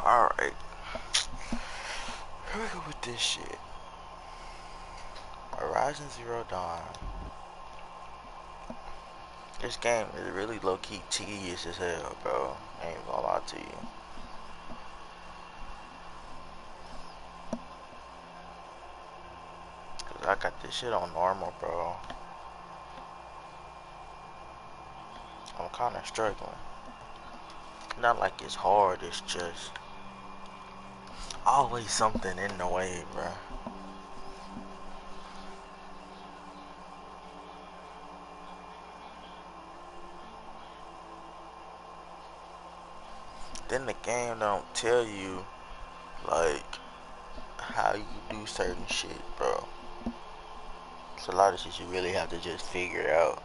Alright. Here we go with this shit. Horizon Zero Dawn. This game is really low-key tedious as hell, bro. I ain't gonna lie to you. Cause I got this shit on normal, bro. I'm kinda struggling. Not like it's hard, it's just always something in the way, bro. Then the game don't tell you like how you do certain shit, bro. It's a lot of shit you really have to just figure out,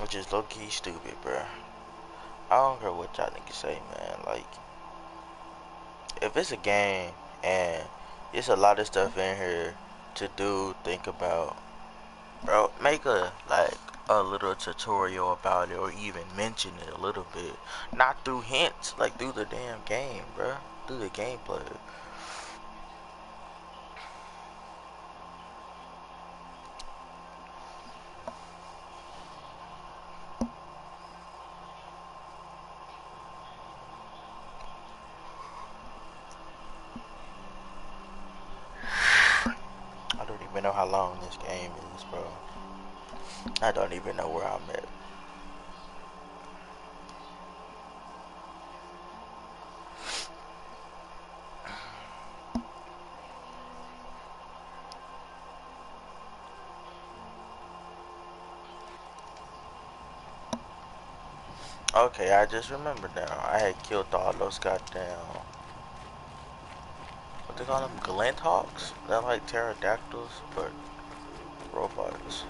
which is low-key stupid, bro. I don't care what y'all niggas say, man. Like, if it's a game and it's a lot of stuff in here to do, think about, bro, make a little tutorial about it, or even mention it a little bit. Not through hints, like through the damn game, bro. Through the gameplay. I don't even know how long this game is, bro. I don't even know where I'm at. Okay, I just remembered now. I had killed all those goddamn, what they call them, Glinthawks? They're like pterodactyls, but robots.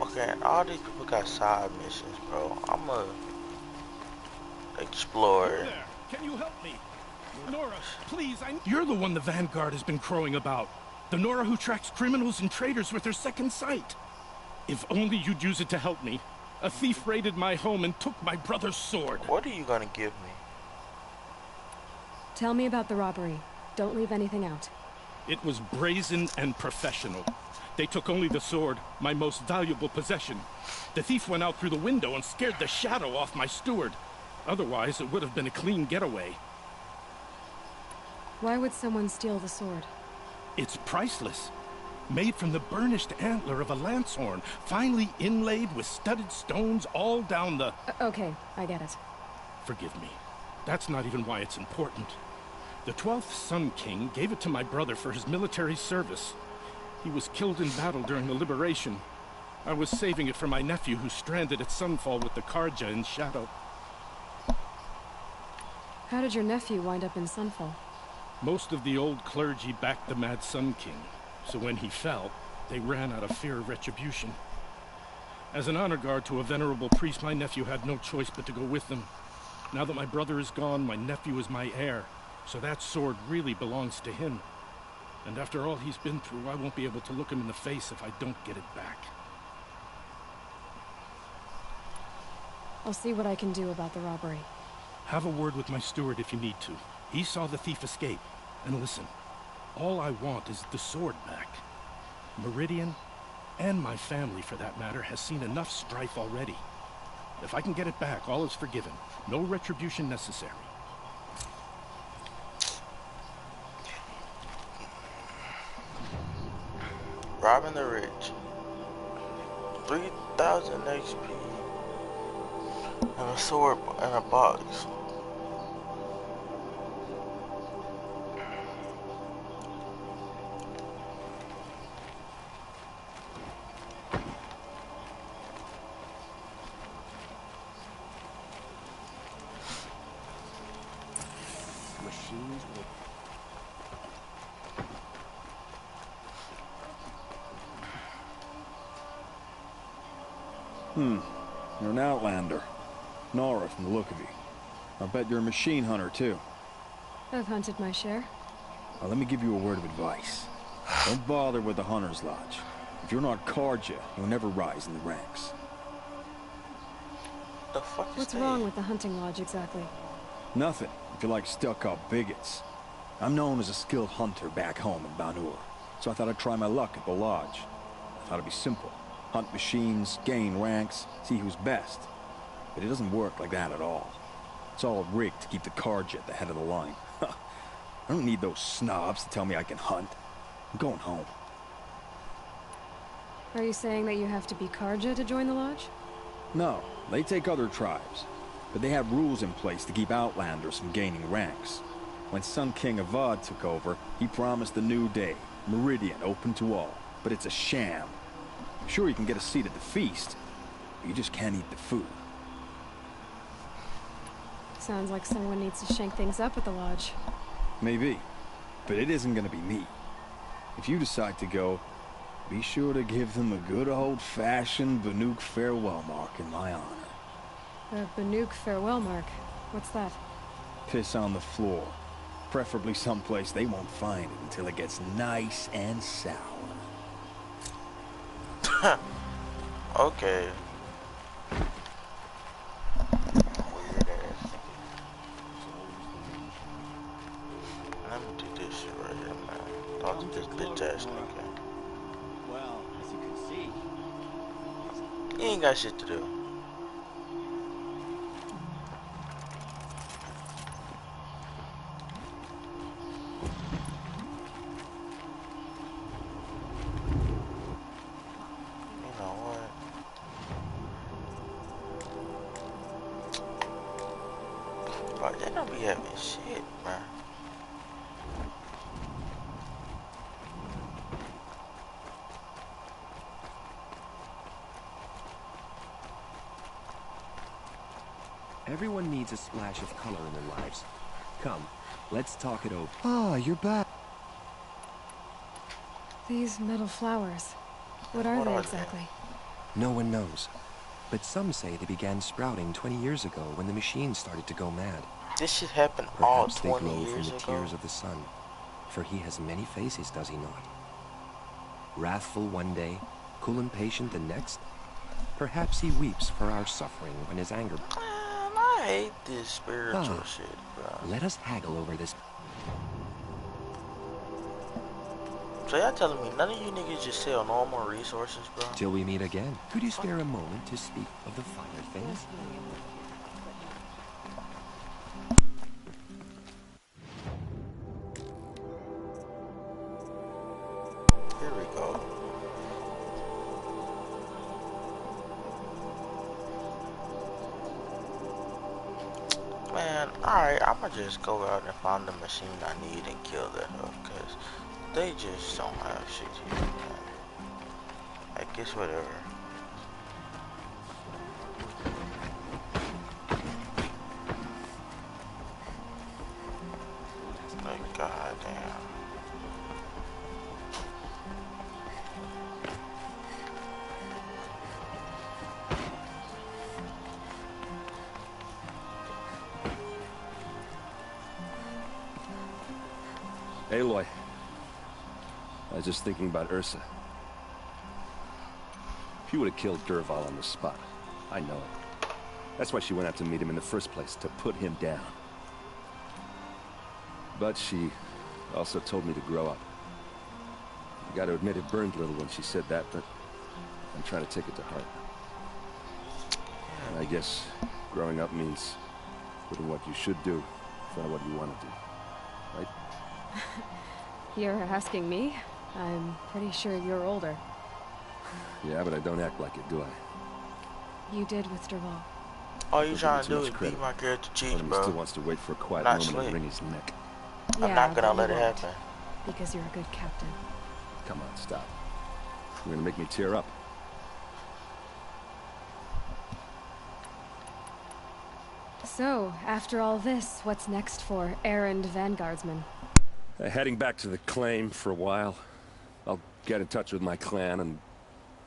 Okay, and all these people got side missions, bro. I'ma explore. There. Can you help me? Nora, please, You're the one the Vanguard has been crowing about. The Nora who tracks criminals and traitors with her second sight. If only you'd use it to help me. A thief raided my home and took my brother's sword. What are you gonna give me? Tell me about the robbery. Don't leave anything out. It was brazen and professional. They took only the sword, my most valuable possession. The thief went out through the window and scared the shadow off my steward. Otherwise, it would have been a clean getaway. Why would someone steal the sword? It's priceless. Made from the burnished antler of a lancehorn, finely inlaid with studded stones all down the... Okay, I get it. Forgive me. That's not even why it's important. The 12th Sun King gave it to my brother for his military service. He was killed in battle during the liberation. I was saving it for my nephew who's stranded at Sunfall with the Carja in Shadow. How did your nephew wind up in Sunfall? Most of the old clergy backed the Mad Sun King. So when he fell, they ran out of fear of retribution. As an honor guard to a venerable priest, my nephew had no choice but to go with them. Now that my brother is gone, my nephew is my heir, so that sword really belongs to him. And after all he's been through, I won't be able to look him in the face if I don't get it back. I'll see what I can do about the robbery. Have a word with my steward if you need to. He saw the thief escape. And listen. All I want is the sword back. Meridian, and my family for that matter, has seen enough strife already. If I can get it back, all is forgiven. No retribution necessary. Robbing the rich. 3,000 HP. And a sword in a box. You're an outlander. Nora from the look of you. I bet you're a machine hunter too. I've hunted my share. Well, let me give you a word of advice. Don't bother with the Hunter's Lodge. If you're not Carja, you'll never rise in the ranks. The fuck is What's that? wrong with the hunting lodge exactly? Nothing, if you like stuck-up bigots. I'm known as a skilled hunter back home in Banur, so I thought I'd try my luck at the lodge. I thought it'd be simple. Hunt machines, gain ranks, see who's best. But it doesn't work like that at all. It's all rigged to keep the Carja at the head of the line. I don't need those snobs to tell me I can hunt. I'm going home. Are you saying that you have to be Carja to join the lodge? No, they take other tribes. But they have rules in place to keep outlanders from gaining ranks. When Sun King Avad took over, he promised a new day, Meridian open to all. But it's a sham. Sure, you can get a seat at the feast, but you just can't eat the food. Sounds like someone needs to shake things up at the lodge. Maybe, but it isn't gonna be me. If you decide to go, be sure to give them a good old-fashioned Banuk farewell mark in my honor. The Banuk farewell mark. What's that? Piss on the floor. Preferably someplace they won't find it until it gets nice and sour. Okay. Weird ass nigga. Let me do this shit right here, man. Talk to this bitch ass nigga. Well, as you can see, He ain't got shit to do. You know what? Bro, they don't be having shit, man. Everyone needs a splash of color in their lives. Come, let's talk it over. Ah, you're back. These metal flowers. What are What they are they? exactly? No one knows. But some say they began sprouting 20 years ago when the machines started to go mad. This shit happened all Perhaps they 20 glow from years the ago. tears of the sun. For he has many faces, does he not? Wrathful one day, cool and patient the next. Perhaps he weeps for our suffering when his anger... Man, I hate this spiritual Ah. shit, bro. Let us haggle over this. So y'all telling me none of you niggas just sell normal resources, bro? Till we meet again. Could you spare a moment to speak of the finer things? Here we go. Man, alright, I'ma just go out and find the machine I need and kill that hoe, cause they just don't have shit here, man. I guess whatever. Like, goddamn. Aloy. I was just thinking about Ursa. She would have killed Dervahl on the spot. I know it. That's why she went out to meet him in the first place, to put him down. But she also told me to grow up. I gotta admit it burned a little when she said that, but I'm trying to take it to heart. And I guess growing up means putting what you should do in front of what you want to do. Right? You're asking me? I'm pretty sure you're older. Yeah, but I don't act like it, do I? You did with Dervahl. All you Don't trying give to me do too is much beat credit. my character cheeks, Part of me bro. still wants to wait for a quiet Not moment slick. and wring his neck. I'm not gonna but let you it won't, happen. Because you're a good captain. Come on, stop. You're gonna make me tear up. So, after all this, what's next for errand vanguardsman? Heading back to the claim for a while. I'll get in touch with my clan and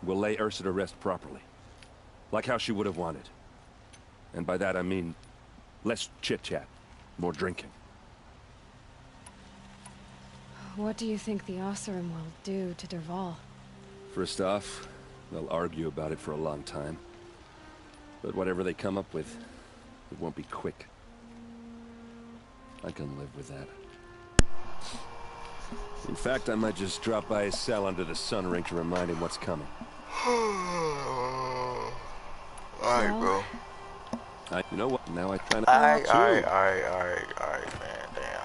we'll lay Ursa to rest properly. Like how she would have wanted. And by that I mean less chit-chat, more drinking. What do you think the Oseram will do to Dervahl? First off, they'll argue about it for a long time. But whatever they come up with, it won't be quick. I can live with that. In fact, I might just drop by his cell under the sun ring to remind him what's coming. Alright, bro. You know what? Now I try to... Alright, man. Damn.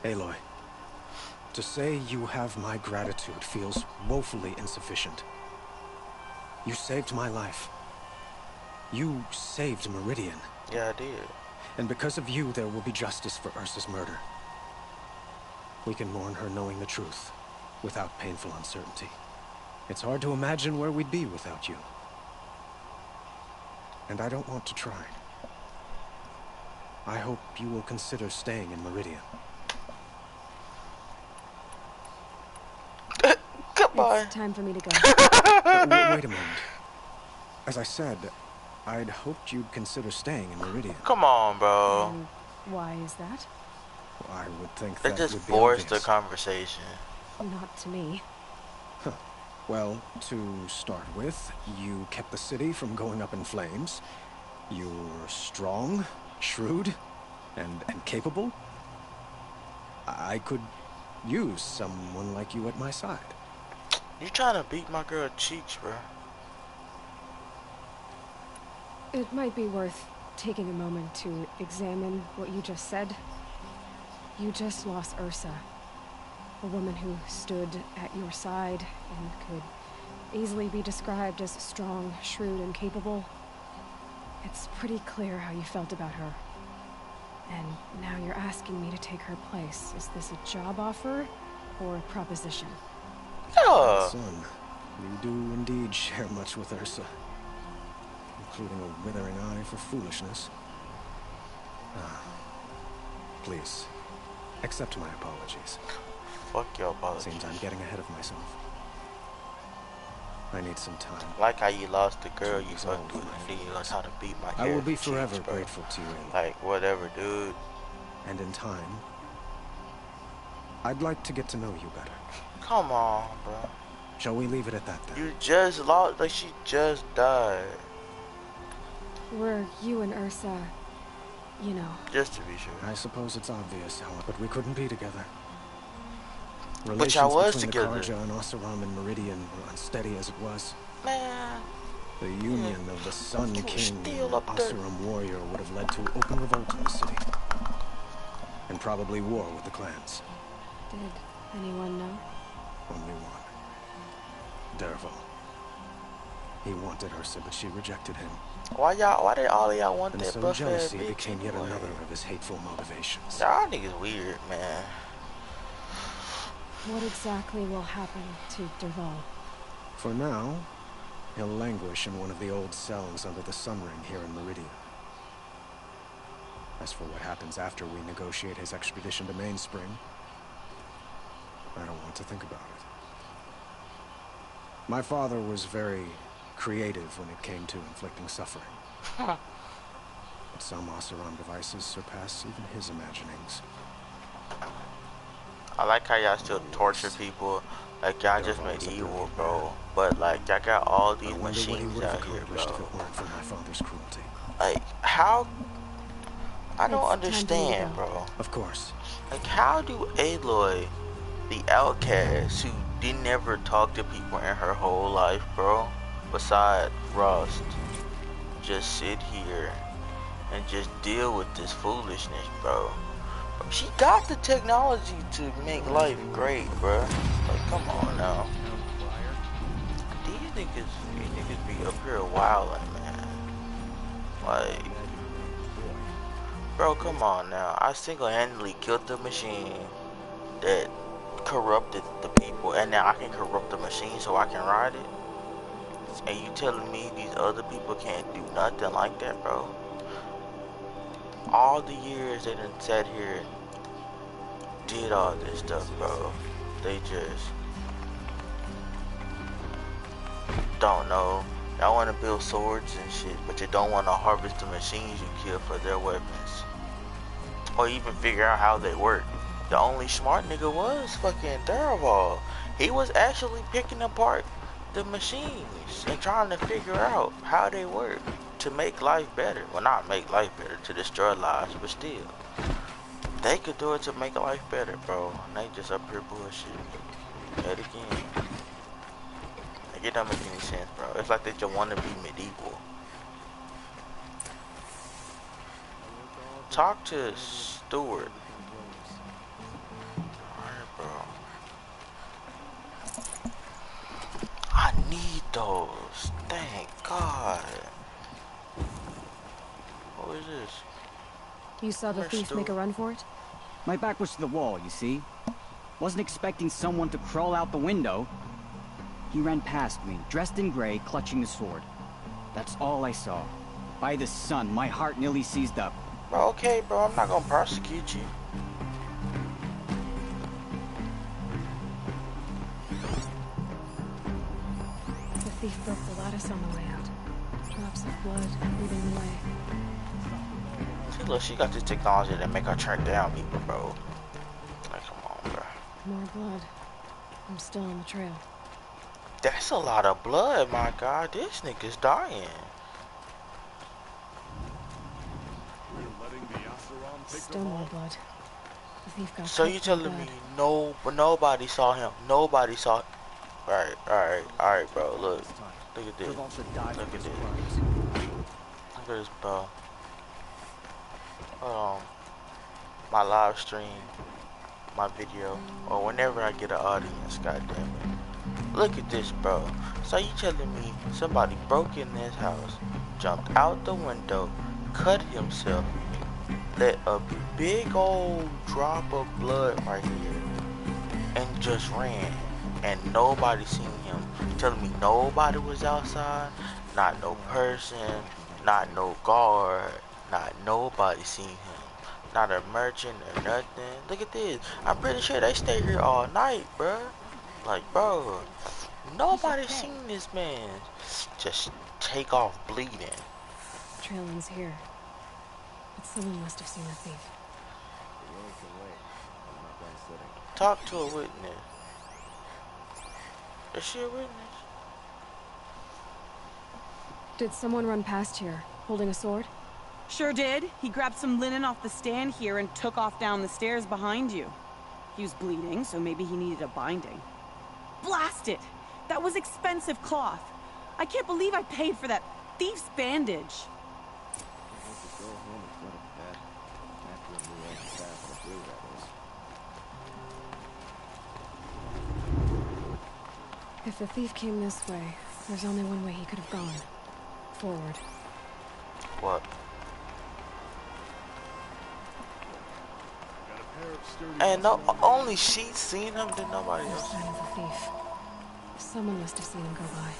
Aloy, to say you have my gratitude feels woefully insufficient. You saved my life. You saved Meridian. Yeah, I did. And because of you, there will be justice for Ursa's murder. We can mourn her knowing the truth, without painful uncertainty. It's hard to imagine where we'd be without you. And I don't want to try. I hope you will consider staying in Meridian. Goodbye. It's time for me to go. Wait a moment. As I said, I'd hoped you'd consider staying in Meridian. Come on, bro. And why is that? I would think They that just would be forced the obvious. conversation. Not to me. Well, to start with, you kept the city from going up in flames. You're strong, shrewd, and capable. I could use someone like you at my side. You trying to beat my girl cheeks, bro? It might be worth taking a moment to examine what you just said. You just lost Ursa, a woman who stood at your side and could easily be described as strong, shrewd, and capable. It's pretty clear how you felt about her. And now you're asking me to take her place. Is this a job offer or a proposition? Yeah. Son, you do indeed share much with Ursa, including a withering eye for foolishness. Please, accept my apologies. Fuck your apologies. Seems I'm getting ahead of myself. I need some time. Like how you lost the girl you Resolve fucked with, my and then you learned feelings. how to beat my I will be cheeks, forever bro. grateful to you, Aloy. Like, whatever, dude. And in time, I'd like to get to know you better. Come on, bro. Shall we leave it at that then? You just lost, like she just died. Were you and Ursa, you know? Just to be sure. I suppose it's obvious, but we couldn't be together. But y'all was Relations together. between the Karja and Oseram and Meridian were unsteady as it was. Man, The union of the Sun You King and still the up there. Oseram warrior would have led to open revolt in the city. And probably war with the clans. Did anyone know? Only one. Dervahl. He wanted Ursa, but she rejected him. why did all of y'all want And that so buffet jealousy bitch became yet anyway? another of his hateful motivations. Y'all niggas weird, man. What exactly will happen to Dervahl? For now, he'll languish in one of the old cells under the Sun Ring here in Meridian. As for what happens after we negotiate his extradition to Mainspring, I don't want to think about it. My father was very creative when it came to inflicting suffering. But some Oseram devices surpass even his imaginings. I like how y'all still torture people. Like y'all just medieval, bro. But like y'all got all I these wonder what he machines would have out here, accomplished if bro. it weren't for my father's cruelty. Like how? I don't It's time for me to understand, go. bro. Of course. Like how do Aloy, the outcast who didn't ever talk to people in her whole life, bro, beside Rust, just sit here and just deal with this foolishness, bro? She got the technology to make life great, bro. Like, come on now. These niggas be up here wildin', man. Like, bro, come on now. I single-handedly killed the machine that corrupted the people, and now I can corrupt the machine so I can ride it. And you telling me these other people can't do nothing like that, bro? All the years they done sat here and did all this stuff, bro. They just don't know Y'all want to build swords and shit, but you don't want to harvest the machines you kill for their weapons. Or even figure out how they work. The only smart nigga was fucking Tharaval. He was actually picking apart the machines and trying to figure out how they work to make life better. Well, not make life better, to destroy lives, but still. They could do it to make life better, bro. And they just up here bullshit. Yet again. Like, it don't make any sense, bro. It's like they just want to be medieval. Talk to Stewart. Alright, bro. I need those. Thank God. What is this? You saw the thief make a run for it? My back was to the wall, you see? Wasn't expecting someone to crawl out the window. He ran past me, dressed in gray, clutching the sword. That's all I saw. By the sun, my heart nearly seized up. Bro, okay, bro, I'm not gonna prosecute you. The thief broke the lattice on the way out. Drops of blood leading the way. See, look, she got this technology that make her track down people, bro. Like, come on, bro. More blood. I'm still on the trail. That's a lot of blood, my God. This nigga's dying. Still more blood. The thief got So you telling me nobody saw him? Nobody saw. Alright, bro. Look at this. Look at this. Look at this, bro. Hold on. My live stream, my video, or whenever I get an audience, goddamn it. Look at this, bro. So you telling me somebody broke in this house, jumped out the window, cut himself, let a big old drop of blood right here, and just ran, and nobody seen him? You telling me nobody was outside? Not no person, not no guard, not nobody seen him. Not a merchant or nothing. Look at this. I'm pretty sure they stay here all night, bro. Like, bro, nobody seen this man just take off bleeding. Trail ends here. But someone must have seen the thief. Talk to a witness. Is she a witness? Did someone run past here, holding a sword? Sure did. He grabbed some linen off the stand here and took off down the stairs behind you. He was bleeding, so maybe he needed a binding. Blast it! That was expensive cloth. I can't believe I paid for that thief's bandage. If the thief came this way, there's only one way he could have gone. Forward. What? And no, only she seen him, did nobody No else. sign of the thief. Someone must have seen him go by.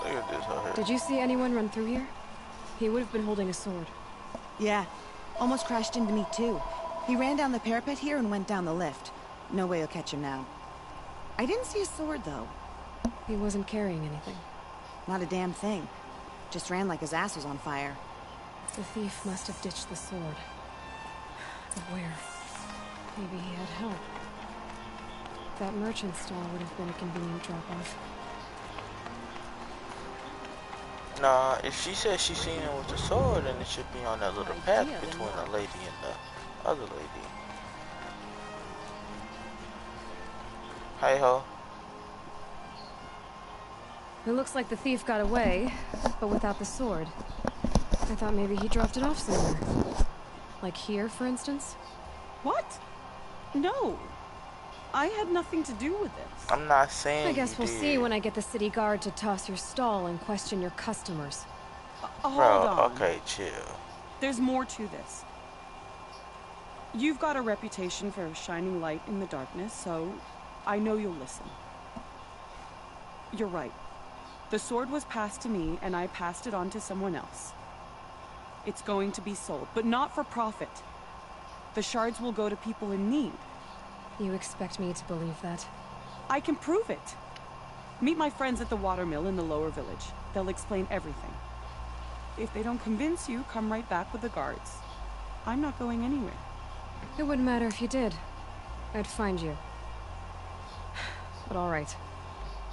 Look at this out here. Did you see anyone run through here? He would have been holding a sword. Yeah, almost crashed into me too. He ran down the parapet here and went down the lift. No way you'll catch him now. I didn't see a sword though. He wasn't carrying anything. Not a damn thing. Just ran like his ass was on fire. The thief must have ditched the sword. But where? Maybe he had help. That merchant stall would have been a convenient drop-off. Nah, if she says she seen him with the sword, then it should be on that little path between the lady and the other lady. Hey ho. It looks like the thief got away, but without the sword. I thought maybe he dropped it off somewhere. Like here, for instance? What? No. I had nothing to do with this. I'm not saying I guess you we'll did. see when I get the city guard to toss your stall and question your customers. Hold Bro, on. okay, chill. There's more to this. You've got a reputation for shining light in the darkness, so I know you'll listen. You're right. The sword was passed to me, and I passed it on to someone else. It's going to be sold, but not for profit. The shards will go to people in need. You expect me to believe that? I can prove it. Meet my friends at the watermill in the lower village. They'll explain everything. If they don't convince you, come right back with the guards. I'm not going anywhere. It wouldn't matter if you did. I'd find you. But all right.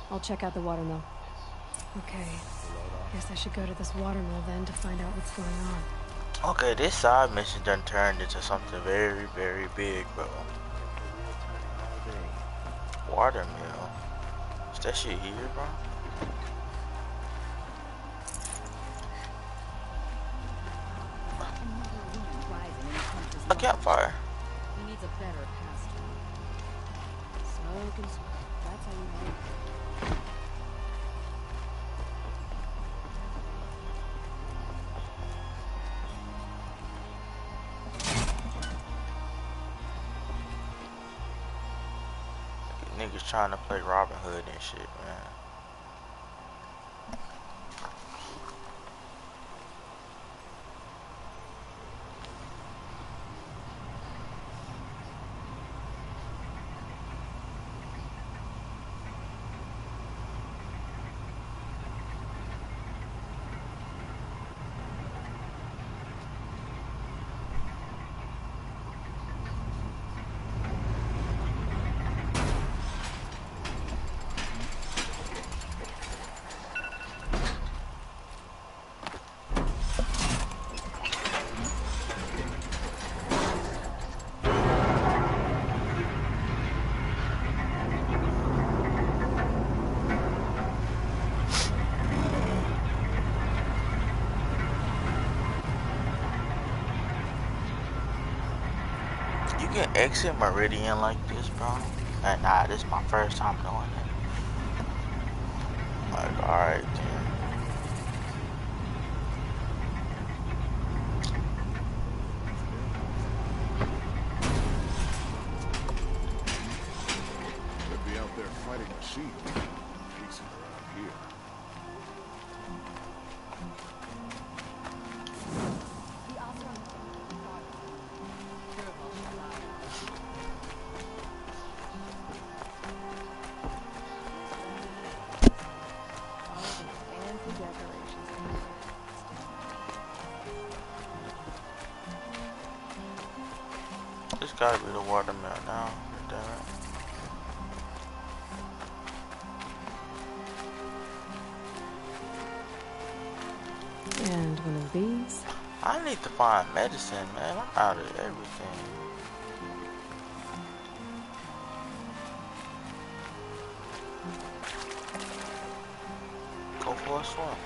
I'll check out the watermill. Okay. Guess I should go to this watermill then to find out what's going on. Okay, this side mission done turned into something very, very big, bro. Watermill? Is that shit here, bro? A campfire. He needs a better pastor. Smoke and smoke. That's how you make it. Niggas trying to play Robin Hood and shit, man. You can exit Meridian like this, bro. And nah, this is my first time doing it. Like, alright, then. They'd be out there fighting machines. Decent around here. This gotta be the watermill now. Damn it. And one of these. I need to find medicine, man. I'm out of everything. Go for a swim.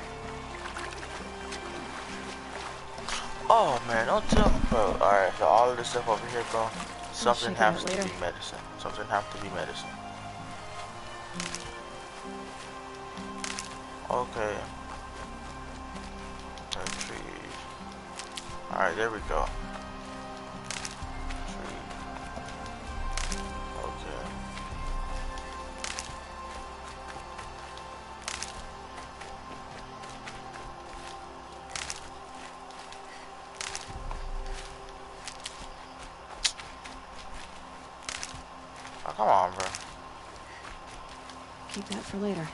Oh man, don't tell me, bro. Alright, so all of this stuff over here, bro. Something has to be medicine. Something has to be medicine. Okay. Trees. Alright, there we go. Tree. Okay. Oh, come on, bro. Keep that for later.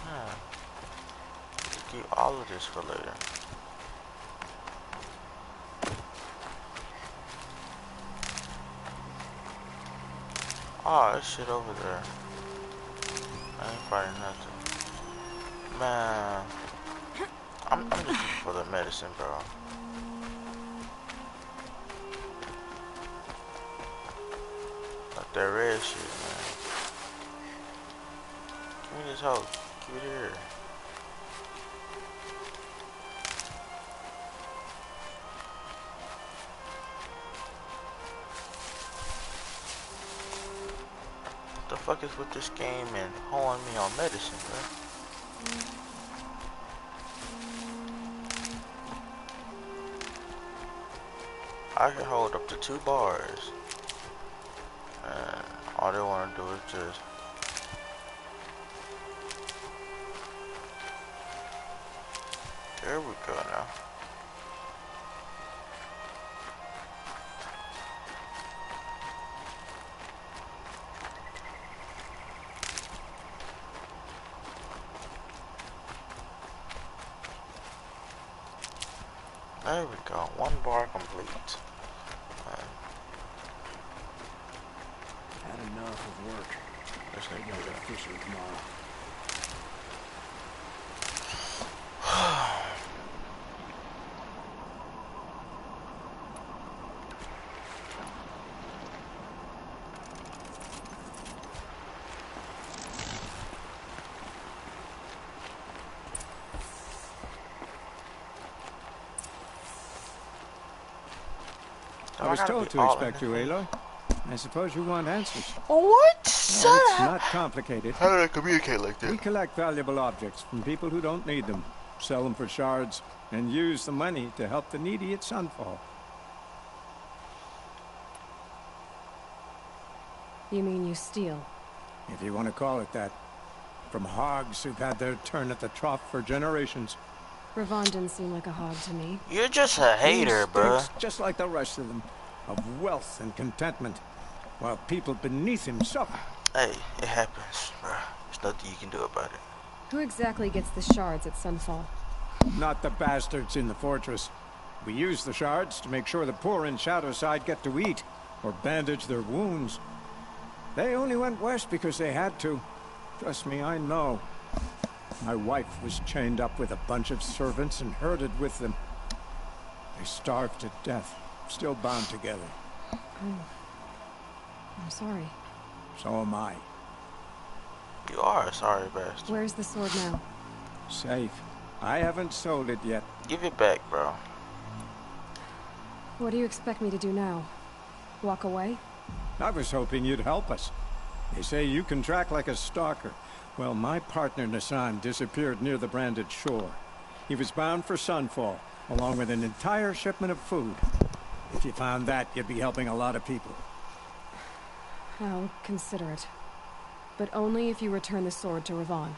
Yeah. Keep all of this for later. Oh, that shit over there. I ain't fighting nothing. Man. I'm just looking for the medicine, bro. Like that red shit, man. Give me this hoe. Give it here. What the fuck is with this game and holding me on medicine, bro? I can hold up to 2 bars. And all they want to do is just... There we go now. There we go. 1 bar complete. Had enough of work. Let's I gotta go fishing tomorrow. I was told to expect you, Aloy. I suppose you want answers. What? It's not complicated. How do I communicate like We that? collect valuable objects from people who don't need them, sell them for shards, and use the money to help the needy at Sunfall. You mean you steal? If you want to call it that. From hogs who've had their turn at the trough for generations. Ravon didn't seem like a hog to me. You're just a hater, He bruh. stinks just like the rest of them, of wealth and contentment, while people beneath him suffer. Hey, it happens, bruh. There's nothing you can do about it. Who exactly gets the shards at Sunfall? Not the bastards in the fortress. We use the shards to make sure the poor in Shadowside get to eat, or bandage their wounds. They only went west because they had to. Trust me, I know. My wife was chained up with a bunch of servants and herded with them. They starved to death, still bound together. Oh. I'm sorry. So am I. You are a sorry bastard. Where's the sword now? Safe. I haven't sold it yet. Give it back, bro. What do you expect me to do now? Walk away? I was hoping you'd help us. They say you can track like a stalker. Well, my partner Nassan disappeared near the branded shore. He was bound for Sunfall, along with an entire shipment of food. If you found that, you'd be helping a lot of people. I'll consider it. But only if you return the sword to Ravon.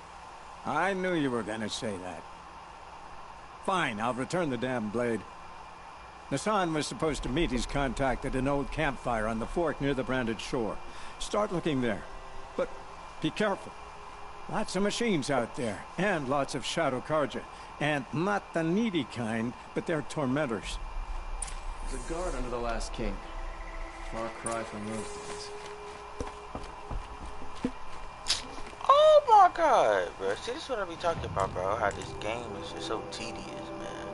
I knew you were gonna say that. Fine, I'll return the damn blade. Nassan was supposed to meet his contact at an old campfire on the fork near the branded shore. Start looking there. But be careful. Lots of machines out there, and lots of Shadow Karja. And not the needy kind, but they're tormentors. The guard under the last king. Far cry from those days. Oh my god, bro. See, this is what I be talking about, bro. How this game is just so tedious, man.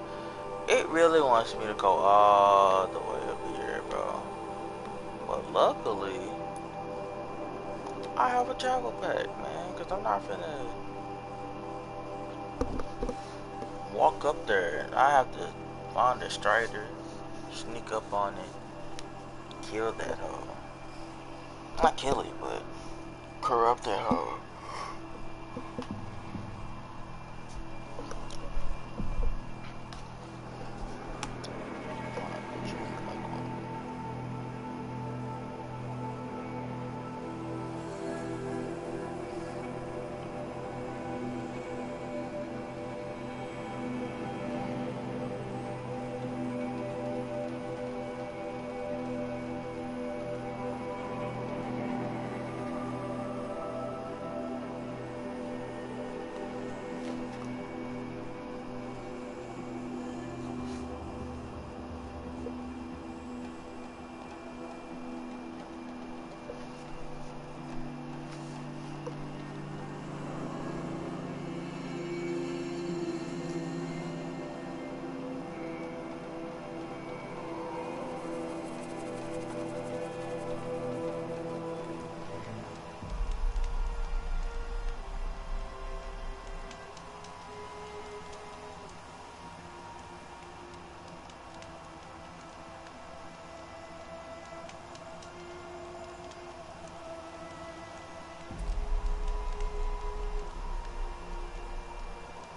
It really wants me to go all the way up here, bro. But luckily, I have a travel pack, man. Because I'm not finna walk up there. I have to find a strider, sneak up on it, kill that hoe. Not kill it, but corrupt that hoe.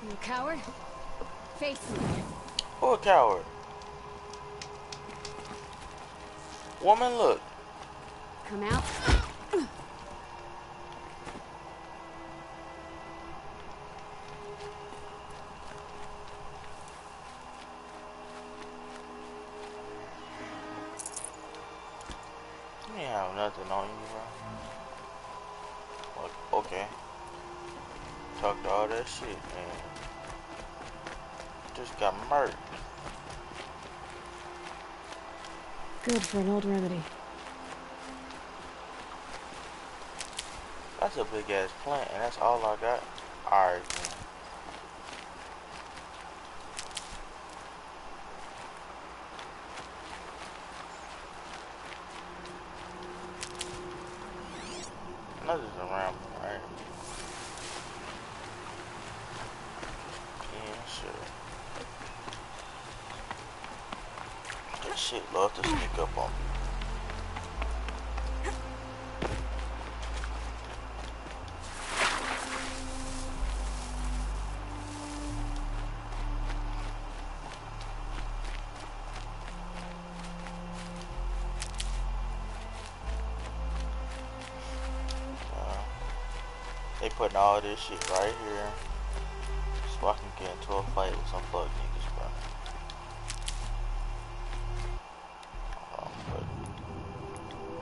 You coward? Face me. Who a coward? Woman, look. Come out. You ain't have nothing on you, bro. What? Okay. Talked all that shit, man. Just got murked. Good for an old remedy. That's a big ass plant, and that's all I got. Alright, man. Nothing's around, right? Yeah, sure. This shit love to sneak up on me. They putting all this shit right here so I can get into a fight with some fuck niggas, bro. Hold on, but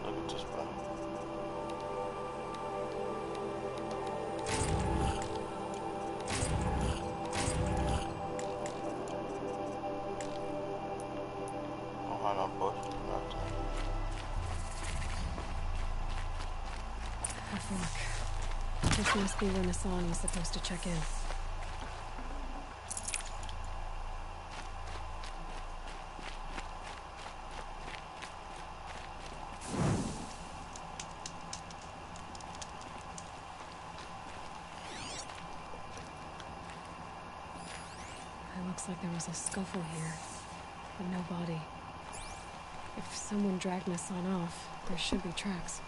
look at this, bro. Don't have no bullshit, nothing. Have luck. This must be where Nassan was supposed to check in. It looks like there was a scuffle here, but no body. If someone dragged Nassan off, there should be tracks.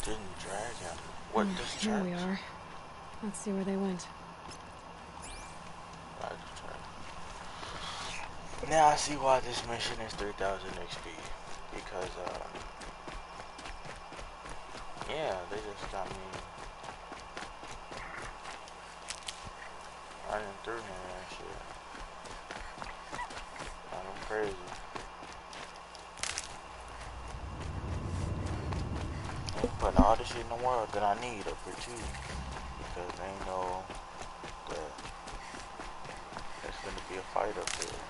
Didn't drag him. What does Here we are. Let's see where they went. Now I see why this mission is 3000 XP. Because, yeah, they just got me running through here and shit. I'm crazy. Putting all the shit in the world that I need up here too, because they know that there's gonna be a fight up there.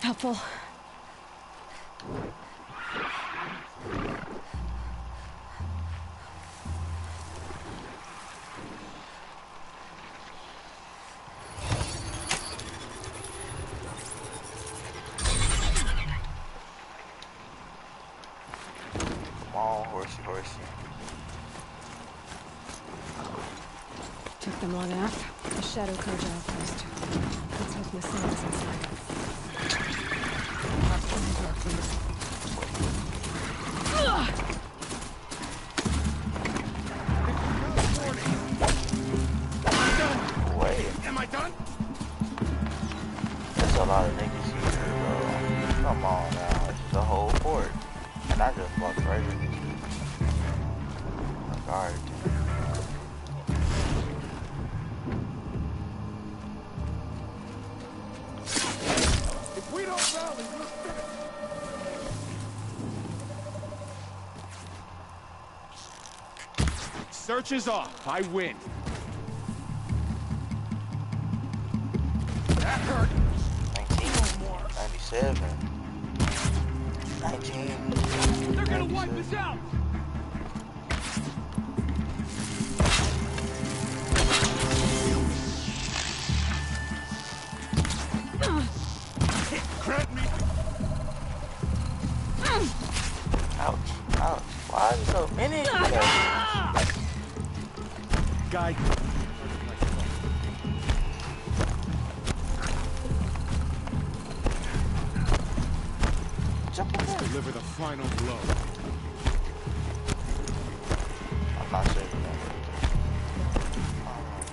Helpful. Took them long enough. The Shadow Coach outpost. Let's hope Nassan is inside. Wait. Am I done? There's a lot of niggas here, bro. Come on now. This is a whole fort. And I just walked right in this shit. Like, alright. Search is off. I win. That hurt. 1997. 19. They're gonna wipe us out. Grant me. Ouch. Ouch. Why are there so many? Guy. Deliver the final blow. I'm not saving that.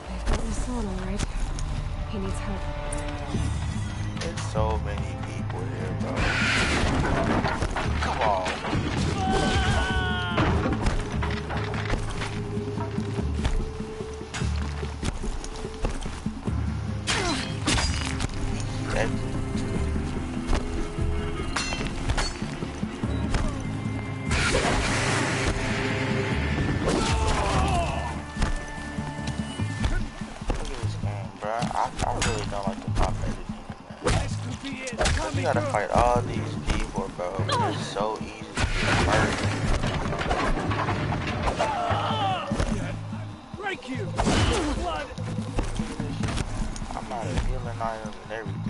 They've got Nassan, all right. He needs help. There's so many people here, bro. Come on. I really don't like the combat. gotta fight all these people, bro. It's so easy to get hurt. Break you! Blood! I'm out of healing items and everything.